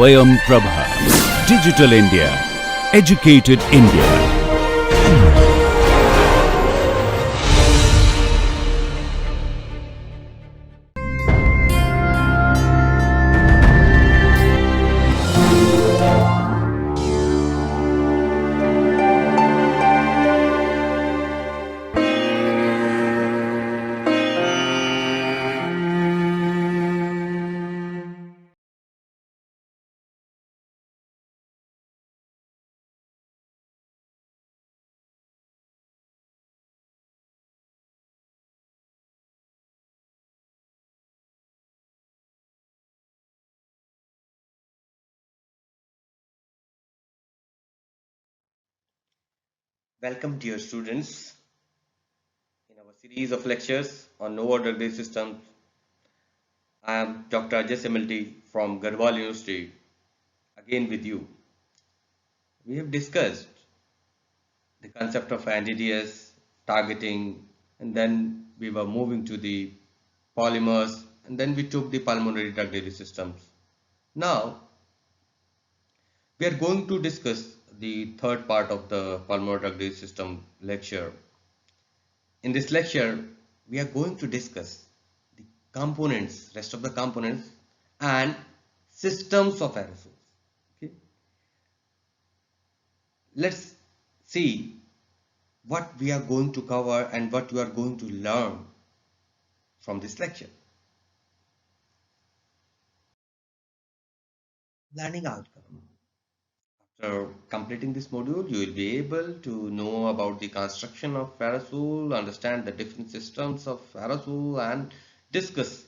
Swayam Prabha. Digital India. Educated India. Welcome, dear students, in our series of lectures on no order based systems. I am Dr. Ajay Similty from Garhwal University, again with you. We have discussed the concept of NDDS, targeting, and then we were moving to the polymers, and then we took the pulmonary drug delivery systems. Now, we are going to discuss the third part of the pulmonary drug delivery system lecture. In this lecture, we are going to discuss the components, rest of the components and systems of aerosols. Okay. Let's see what we are going to cover and what you are going to learn from this lecture. Learning outcome. After completing this module, you will be able to know about the construction of aerosol, understand the different systems of aerosol and discuss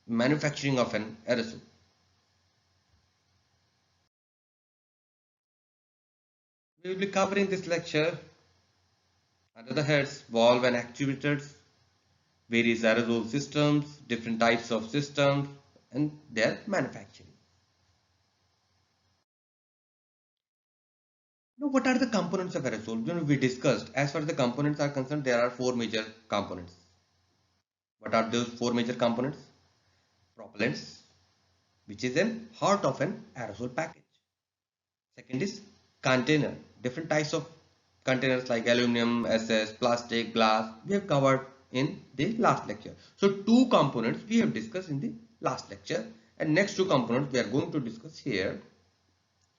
manufacturing of an aerosol. We will be covering this lecture under the heads valve and actuators, various aerosol systems, different types of systems and their manufacturing. Now, what are the components of aerosol? We discussed, as far as the components are concerned, there are four major components. What are those four major components? Propellants, which is in heart of an aerosol package. Second is container, different types of containers like aluminum, SS, plastic, glass, we have covered in the last lecture. So two components we have discussed in the last lecture, and next two components we are going to discuss here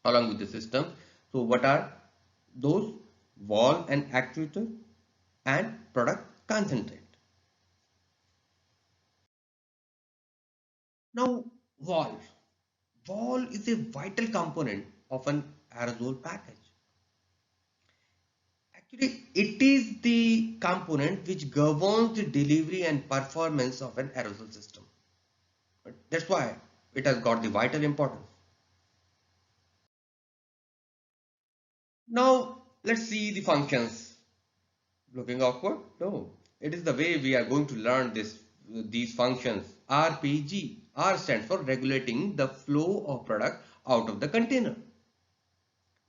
along with the system. So what are those? Valve and actuator and product concentrate. Now valve. Valve is a vital component of an aerosol package. Actually, it is the component which governs the delivery and performance of an aerosol system. That's why it has got the vital importance. Now, let's see the functions. Looking awkward? No. It is the way we are going to learn these functions. RPG. R stands for regulating the flow of product out of the container.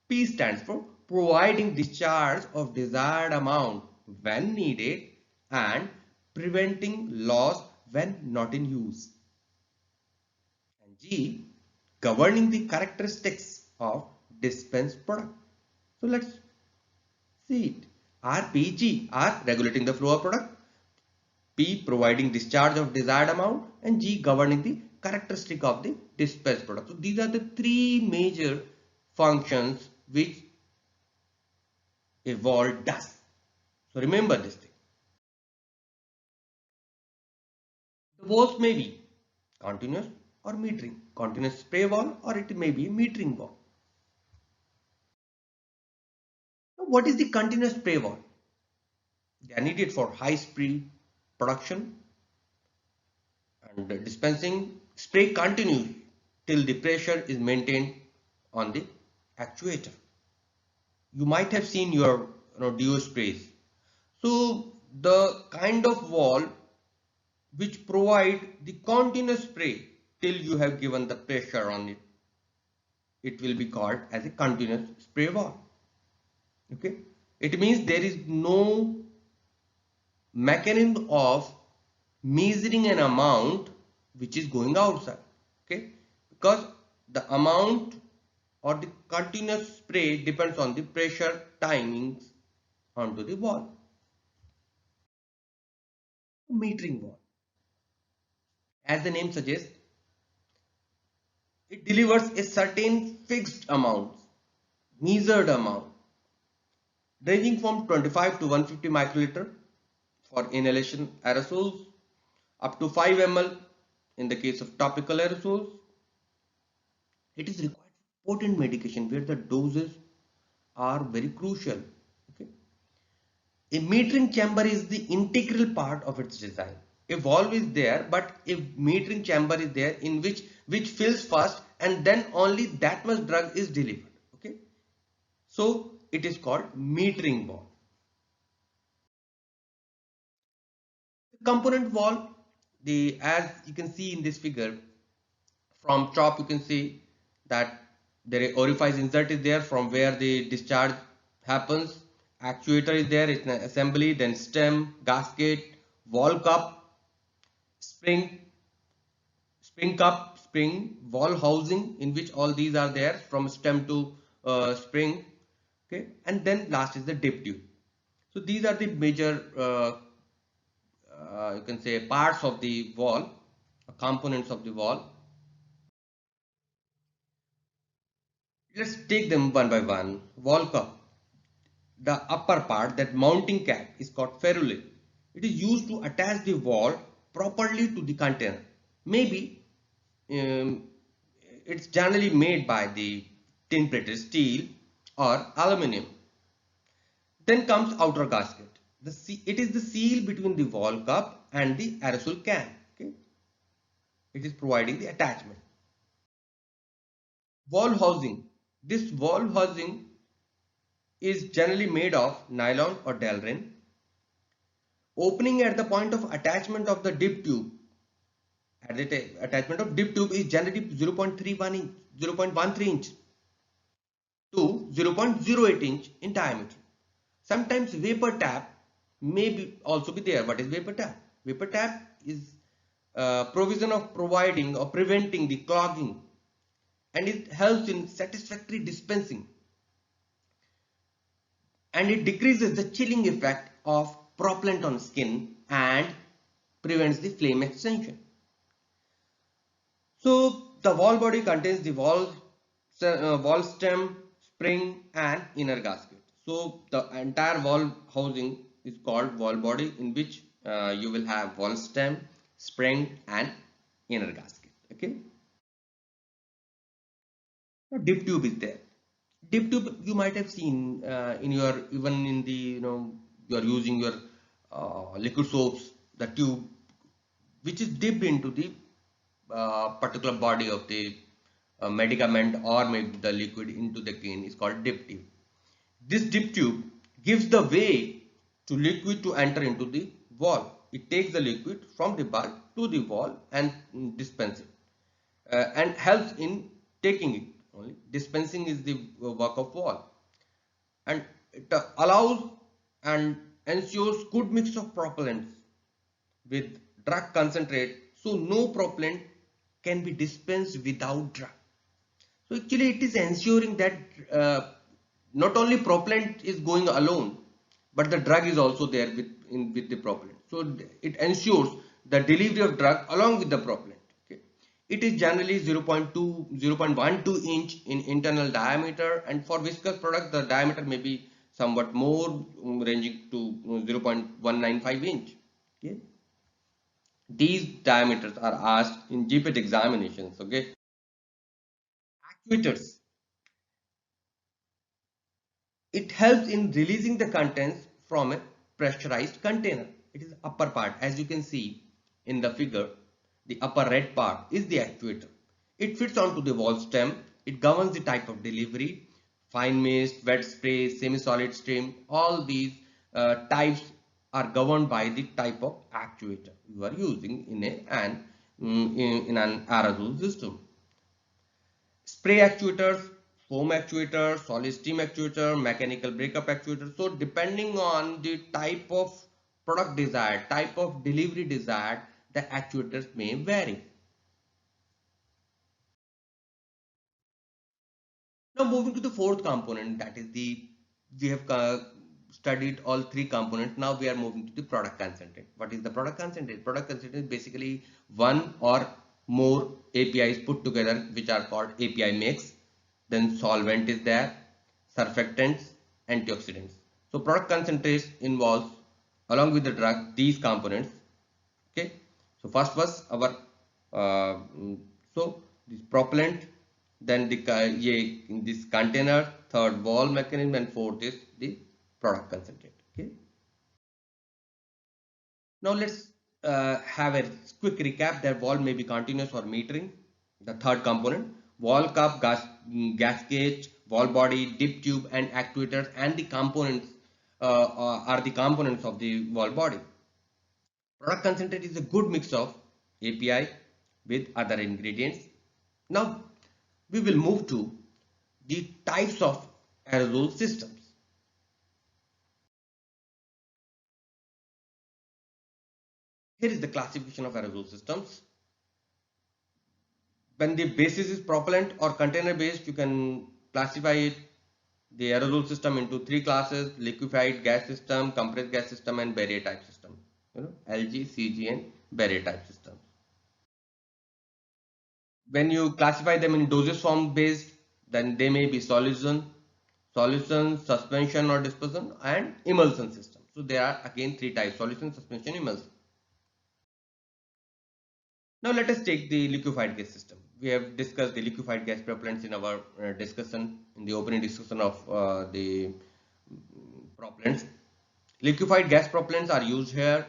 P stands for providing discharge of desired amount when needed and preventing loss when not in use. And G, governing the characteristics of dispensed product. So let's see it. RPG, R, regulating the flow of product. P, providing discharge of desired amount. And G, governing the characteristic of the dispensed product. So these are the three major functions which a valve does. So remember this thing. The valves may be continuous or metering. Continuous spray valve or it may be metering valve. Now, what is the continuous spray valve? They are needed for high speed production and dispensing. Spray continues till the pressure is maintained on the actuator. You might have seen your DO sprays. So the kind of valve which provide the continuous spray till you have given the pressure on it, it will be called as a continuous spray valve. Okay, it means there is no mechanism of measuring an amount which is going outside. Okay, because the amount or the continuous spray depends on the pressure timings onto the valve. Metering valve, as the name suggests, it delivers a certain fixed amount, measured amount, ranging from 25 to 150 microliter for inhalation aerosols, up to 5 ml in the case of topical aerosols. It is required for potent medication where the doses are very crucial. Okay. A metering chamber is the integral part of its design. A valve is there, but a metering chamber is there in which fills first, and then only that much drug is delivered. Okay, so it is called metering valve. The component valve, the as you can see in this figure, from top you can see that the orifice insert is there from where the discharge happens. Actuator is there, it's an assembly, then stem, gasket, valve cup, spring, cup, spring, valve housing, in which all these are there from stem to spring. Okay, and then last is the dip tube. So these are the major you can say parts of the valve, components of the valve. Let's take them one by one. Valve cup. The upper part, that mounting cap, is called ferrule. It is used to attach the valve properly to the container. Maybe it's generally made by the tin plated steel or aluminium. Then comes outer gasket. It is the seal between the valve cup and the aerosol can. Okay? It is providing the attachment. Valve housing. This valve housing is generally made of nylon or Delrin. Opening at the point of attachment of the dip tube. At the attachment of dip tube is generally 0.31 inch, 0.13 inch to 0.08 inch in diameter. Sometimes vapor tap may also be there. What is vapor tap? Vapor tap is provision of providing or preventing the clogging, and it helps in satisfactory dispensing, and it decreases the chilling effect of propellant on skin and prevents the flame extension. So the valve body contains the valve stem, spring and inner gasket. So the entire valve housing is called valve body, in which you will have valve stem, spring and inner gasket. Okay. Now dip tube is there. Dip tube you might have seen in your, even in the, you are using your liquid soaps, the tube which is dipped into the particular body of the medicament or maybe the liquid into the can is called dip tube. This dip tube gives the way to liquid to enter into the valve. It takes the liquid from the bulb to the valve and dispense it, and helps in taking it only. Dispensing is the work of valve, and it allows and ensures good mix of propellants with drug concentrate, so no propellant can be dispensed without drug. So actually it is ensuring that not only propellant is going alone, but the drug is also there with the propellant. So it ensures the delivery of drug along with the propellant. Okay. It is generally 0.12 inch in internal diameter, and for viscous product the diameter may be somewhat more, ranging to 0.195 inch. Okay. These diameters are asked in GPAT examinations. Okay. Actuators. It helps in releasing the contents from a pressurized container. It is upper part, as you can see in the figure. The upper red part is the actuator. It fits onto the valve stem. It governs the type of delivery, fine mist, wet spray, semi-solid stream. All these types are governed by the type of actuator you are using in an aerosol system. Spray actuators, foam actuator, solid steam actuator, mechanical breakup actuator. So depending on the type of product desired, type of delivery desired, the actuators may vary. Now moving to the fourth component, that is we have studied all three components. Now we are moving to the product concentrate. What is the product concentrate? Product concentrate is basically one or more APIs put together, which are called API mix. Then solvent is there, surfactants, antioxidants. So product concentrate involves, along with the drug, these components. Okay. So first was our this propellant, then in this container, third valve mechanism, and fourth is the product concentrate. Okay. Now let's have a quick recap. That valve may be continuous or metering. The third component, valve cup, gasket, valve body, dip tube, and actuators, and the components are the components of the valve body. Product concentrate is a good mix of API with other ingredients. Now we will move to the types of aerosol systems. Here is the classification of aerosol systems. When the basis is propellant or container based, you can classify it, the aerosol system, into three classes: liquefied gas system, compressed gas system, and barrier type system. LG, CG, and barrier type systems. When you classify them in dosage form based, then they may be solution, suspension or dispersion, and emulsion system. So there are again three types: solution, suspension, emulsion. Now let us take the liquefied gas system. We have discussed the liquefied gas propellants in our discussion, in the opening discussion of the propellants. Liquefied gas propellants are used here.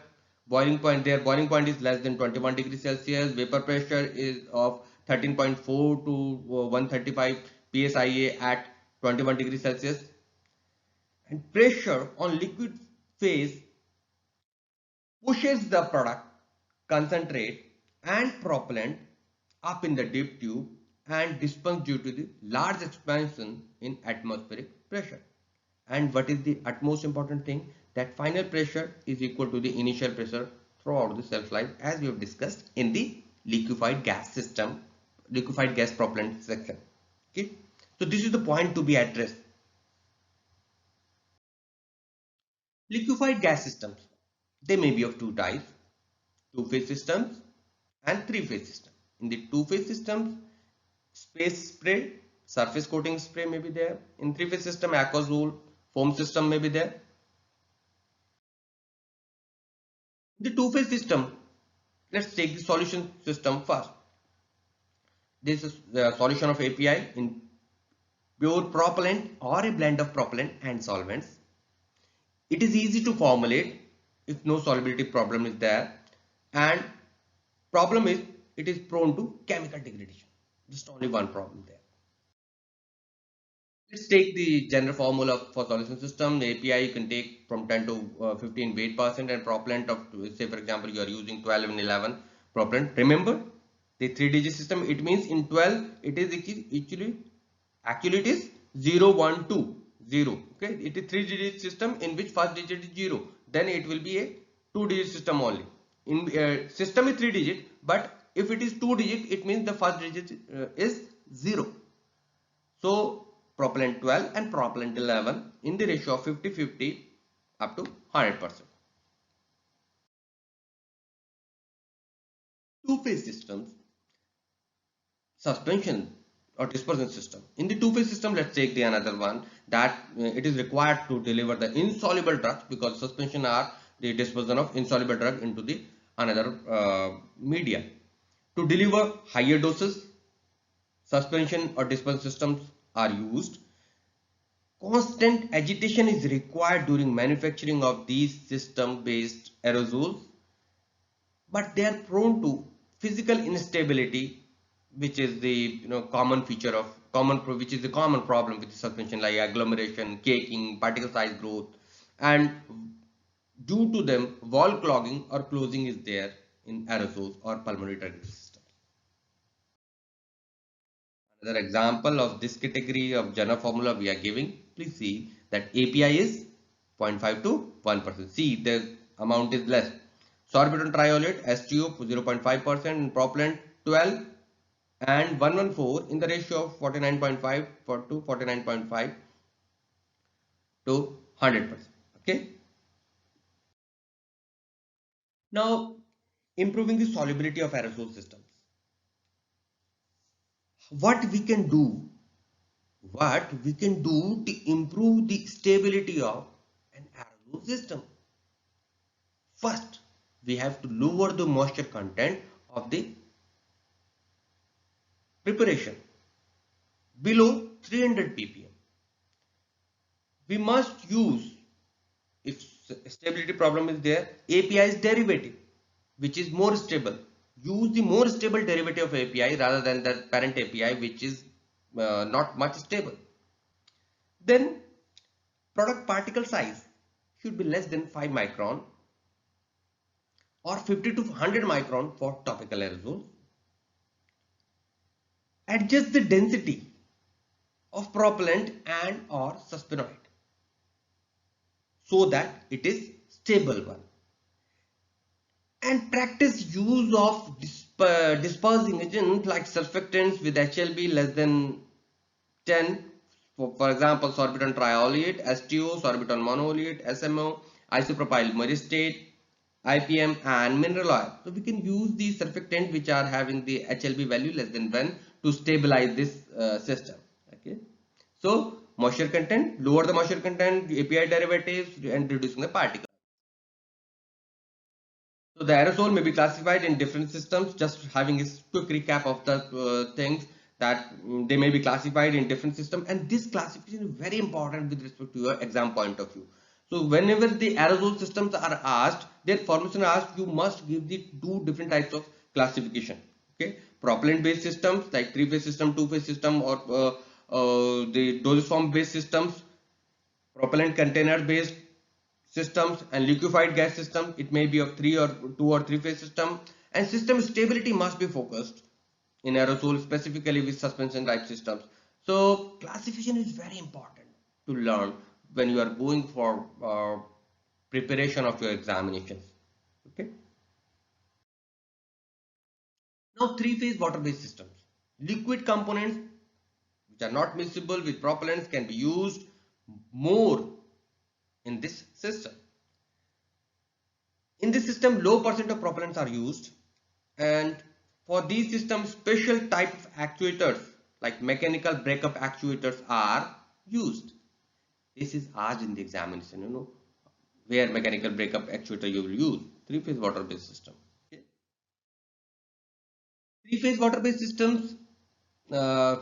Boiling point, their boiling point is less than 21 degrees Celsius. Vapor pressure is of 13.4 to 135 psia at 21 degrees Celsius. And pressure on liquid phase pushes the product, concentrate, and propellant up in the dip tube and disperse due to the large expansion in atmospheric pressure. And what is the utmost important thing? That final pressure is equal to the initial pressure throughout the shelf life, as we have discussed in the liquefied gas system, liquefied gas propellant section. Okay, so this is the point to be addressed. Liquefied gas systems, they may be of two types: two-phase systems and three-phase system. In the two-phase systems, space spray, surface coating spray may be there. In three-phase system, aquazole, foam system may be there. In the two-phase system, let's take the solution system first. This is the solution of API in pure propellant or a blend of propellant and solvents. It is easy to formulate if no solubility problem is there, and problem is it is prone to chemical degradation. Just only one problem there. Let's take the general formula for solution system. The API you can take from 10 to 15 weight percent, and propellant of, say for example, you are using 12 and 11 propellant. Remember the 3-digit system, it means in 12 it is actually it is 0, 1, 2, 0. Okay, it is 3-digit system in which first digit is 0. Then it will be a 2-digit system only. In system is 3-digit, but if it is 2-digit, it means the first digit is 0. So propellant 12 and propellant 11 in the ratio of 50-50 up to 100%. Two-phase systems, suspension or dispersion system. In the two-phase system, let's take the another one, that it is required to deliver the insoluble drugs, because suspension are the dispersion of insoluble drug into the another media. To deliver higher doses, suspension or dispersion systems are used. Constant agitation is required during manufacturing of these system-based aerosols, but they are prone to physical instability, which is the common feature of which is the common problem with the suspension, like agglomeration, caking, particle size growth, and due to them wall clogging or closing is there in aerosols or pulmonary traffic systems. Another example of this category of general formula we are giving, please see that API is 0.5 to 1%. See, the amount is less. Sorbitol triolate, STO 0.5%, and propellant 12 and 114 in the ratio of 49.5 to 49.5 to 100%. Okay. Now, improving the solubility of aerosol systems. What we can do, to improve the stability of an aerosol system. First, we have to lower the moisture content of the preparation below 300 ppm. We must use, if stability problem is there, API's derivative, which is more stable. Use the more stable derivative of API rather than the parent API, which is not much stable. Then product particle size should be less than 5 micron or 50 to 100 micron for topical aerosols. Adjust the density of propellant and or suspenoid so that it is stable one, and practice use of dispersing agents like surfactants with HLB less than 10, for example sorbitol trioleate, STO, sorbitol monoleate, SMO, isopropyl myristate, IPM and mineral oil. So we can use these surfactants which are having the HLB value less than 1 to stabilize this system. Okay. So moisture content, lower the moisture content, API derivatives and reducing the particle. So the aerosol may be classified in different systems. Just having a quick recap of the things that they may be classified in different systems, and this classification is very important with respect to your exam point of view. So whenever the aerosol systems are asked, their formation asked, you must give the two different types of classification. Okay, propellant based systems like three-phase system, two-phase system, or the dosage form based systems, propellant container based systems, and liquefied gas system. It may be of two or three phase system, and system stability must be focused in aerosol, specifically with suspension type systems. So classification is very important to learn when you are going for preparation of your examinations. Okay. Now three-phase water-based systems. Liquid components which are not miscible with propellants can be used more in this system. In this system, low percent of propellants are used, and for these systems, special type of actuators like mechanical breakup actuators are used. This is asked in the examination, where mechanical breakup actuator you will use. Three-phase water-based system. Okay. Three-phase water-based systems, uh,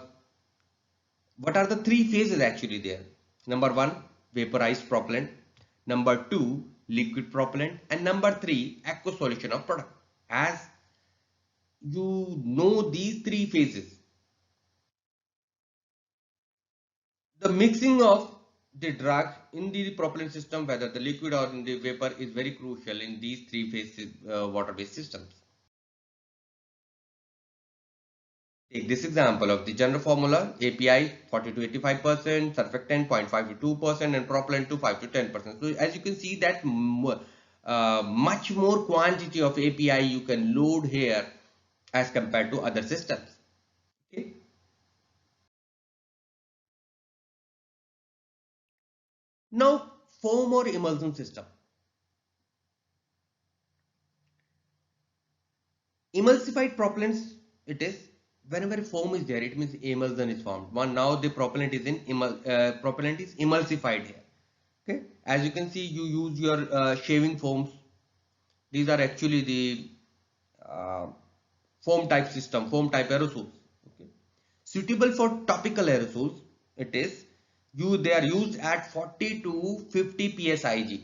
what are the three phases actually there? Number one, vaporized propellant. Number two, liquid propellant. And number three, aqueous solution of product. As you know these three phases, the mixing of the drug in the propellant system, whether the liquid or in the vapor, is very crucial in these three phase water-based systems. Take this example of the general formula: API 40 to 85%, surfactant 0.5 to 2%, and propellant to 5 to 10%. So as you can see that much more quantity of API you can load here as compared to other systems. Okay. Now foam or emulsion system. Emulsified propellants, it is whenever foam is there, it means emulsion is formed. Now the propellant is emulsified here. Okay, as you can see, you use your shaving foams. These are actually the uh, foam type system, foam type aerosols. Okay, suitable for topical aerosols. It is they are used at 40 to 50 psig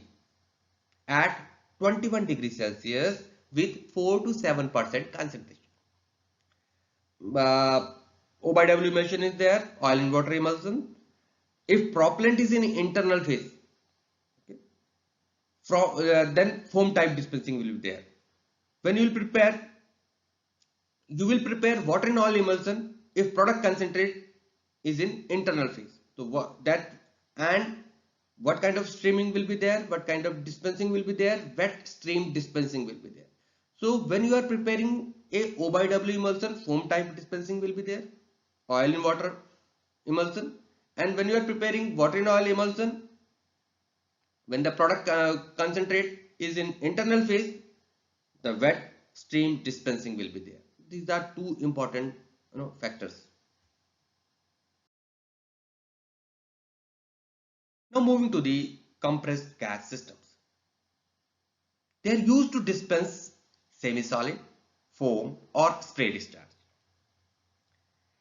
at 21 degrees Celsius with 4 to 7% concentration. OBW emulsion is there, oil and water emulsion. If propellant is in internal phase, okay, then foam type dispensing will be there. When you will prepare water and oil emulsion if product concentrate is in internal phase. So what kind of streaming will be there, what kind of dispensing will be there? Wet stream dispensing will be there. So when you are preparing A O by W emulsion, foam type dispensing will be there. Oil in water emulsion. And when you are preparing water in oil emulsion, when the product concentrate is in internal phase, the wet stream dispensing will be there. These are two important factors. Now moving to the compressed gas systems. They are used to dispense semi-solid, foam or spray discharge.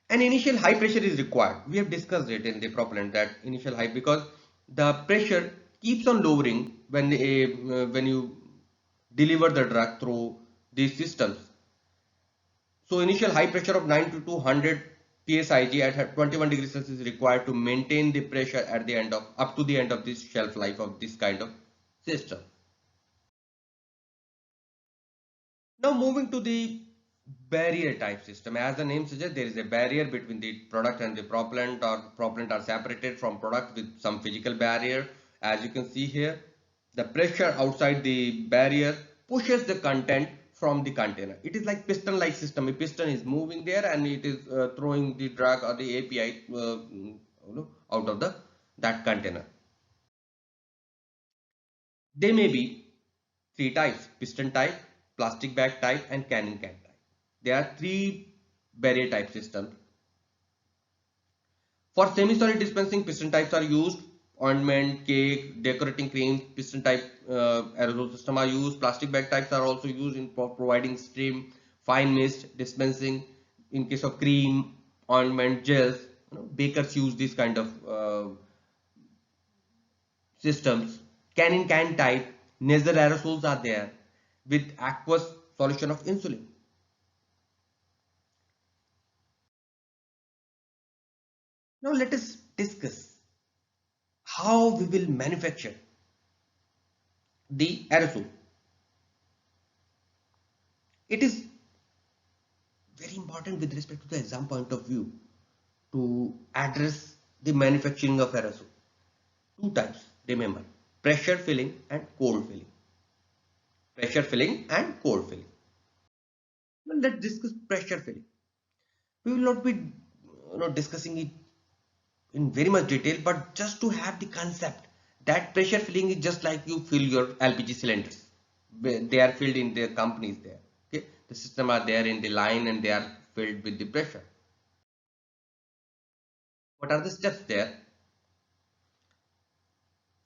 An initial high pressure is required. We have discussed it in the propellant that initial high, because the pressure keeps on lowering when you deliver the drug through these systems. So initial high pressure of 90 to 100 psig at 21 degrees Celsius is required to maintain the pressure at the end of up to the end of this shelf life of this kind of system. Now moving to the barrier type system. As the name suggests, there is a barrier between the product and the propellant, or propellant are separated from product with some physical barrier. As you can see here, the pressure outside the barrier pushes the content from the container. It is like piston like system. A piston is moving there and it is throwing the drug or the API out of that container. They may be three types: piston type, plastic bag type and canning can type. There are three barrier type systems. For semi-solid dispensing, piston types are used. Ointment, cake, decorating creams, piston type aerosol system are used. Plastic bag types are also used in providing stream, fine mist dispensing. In case of cream, ointment, gels, bakers use this kind of systems. Canning can type, nasal aerosols are there with aqueous solution of insulin. Now let us discuss how we will manufacture the aerosol. It is very important with respect to the exam point of view to address the manufacturing of aerosol. Two types, remember: pressure filling and cold filling. Pressure filling and cold filling. Now let's discuss pressure filling. We will not be discussing it in very much detail, but just to have the concept that pressure filling is just like you fill your LPG cylinders. They are filled in their companies there. Okay, the system are there in the line and they are filled with the pressure. What are the steps there?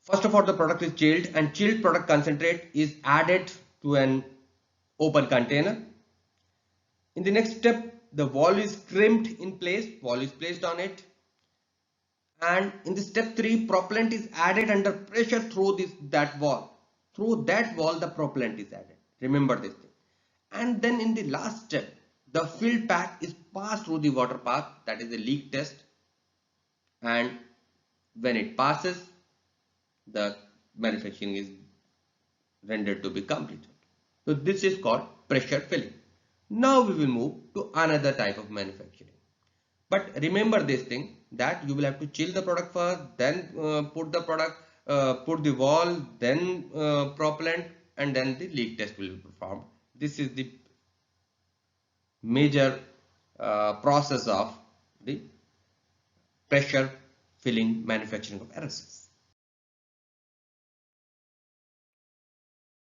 First of all, the product is chilled and chilled product concentrate is added to an open container. In the next step, the valve is crimped in place, valve is placed on it. And in the step 3, propellant is added under pressure through that valve. Through that valve, the propellant is added. Remember this thing. And then in the last step, the filled pack is passed through the water path, that is the leak test. And when it passes, the manufacturing is rendered to be completed. So this is called pressure filling. Now we will move to another type of manufacturing. But remember this thing, that you will have to chill the product first, then put the valve, then propellant, and then the leak test will be performed. This is the major process of the pressure filling manufacturing of aerosols.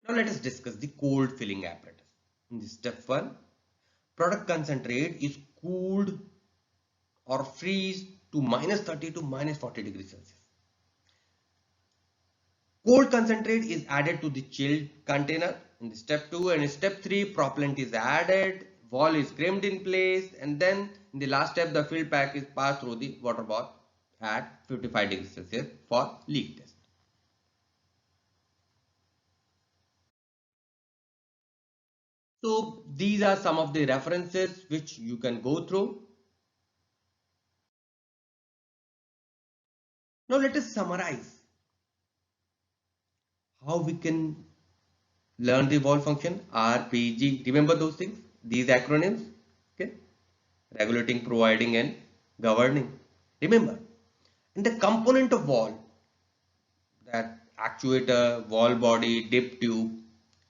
Now let us discuss the cold filling apparatus. In this step 1, product concentrate is cooled or freeze to -30 to -40 degrees Celsius. Cold concentrate is added to the chilled container in the step 2, and in step 3 propellant is added, valve is crimped in place, and then in the last step the filled pack is passed through the water bath at 55 degrees Celsius for leak test. So these are some of the references which you can go through. Now let us summarize how we can learn the valve function. RPG, remember those things, these acronyms, okay? Regulating, providing and governing. Remember, in the component of valve, that actuator, valve body, dip tube,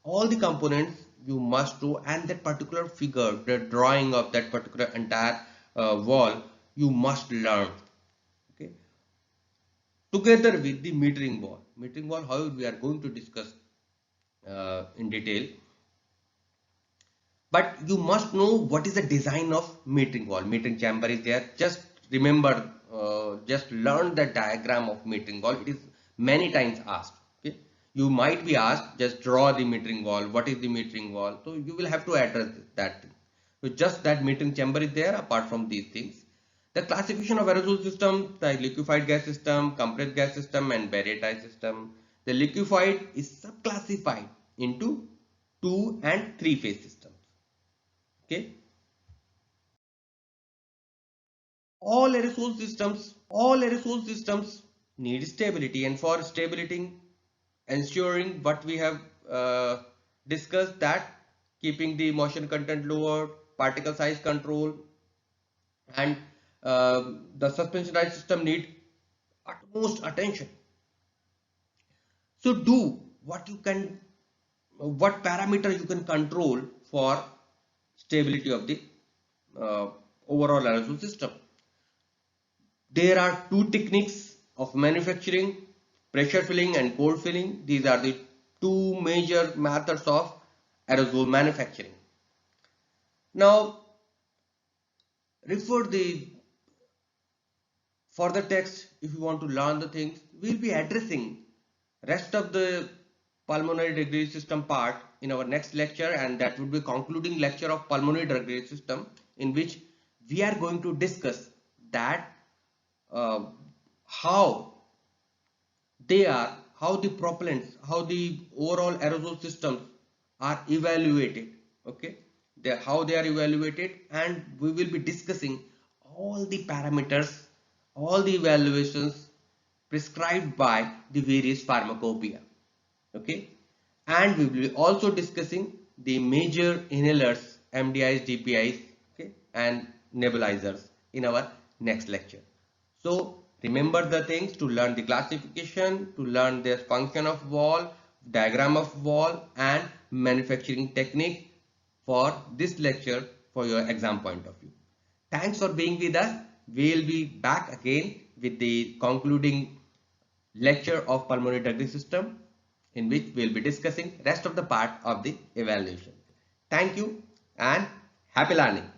all the components, you must know, and that particular figure, the drawing of that particular entire wall, you must learn. Okay, together with the metering wall. Metering wall, however, we are going to discuss in detail. But you must know what is the design of metering wall. Metering chamber is there. Just remember, just learn the diagram of metering wall. It is many times asked. Okay, you might be asked, just draw the metering wall. What is the metering wall? So you will have to address that thing. So just that metering chamber is there. Apart from these things, the classification of aerosol system, the liquefied gas system, compressed gas system, and barrier system. The liquefied is subclassified into 2 and 3 phase systems. Okay, all aerosol systems need stability, and for stability, ensuring what we have discussed, that keeping the motion content lower, particle size control, and the suspensionized system need utmost attention. So do what you can, what parameter you can control for stability of the overall aerosol system. There are two techniques of manufacturing: pressure filling and cold filling. These are the two major methods of aerosol manufacturing. Now, refer the further text if you want to learn the things. We'll be addressing rest of the pulmonary drug release system part in our next lecture, and that would be concluding lecture of pulmonary drug release system, in which we are going to discuss that how the propellants, how the overall aerosol systems are evaluated. Okay, how they are evaluated, and we will be discussing all the parameters, all the evaluations prescribed by the various pharmacopoeia. Okay, and we will be also discussing the major inhalers, MDIs, DPIs, okay, and nebulizers in our next lecture. So remember the things to learn the classification, to learn the function of wall, diagram of wall, and manufacturing technique for this lecture for your exam point of view. Thanks for being with us. We'll be back again with the concluding lecture of pulmonary drug release system, in which we'll be discussing rest of the part of the evaluation. Thank you and happy learning.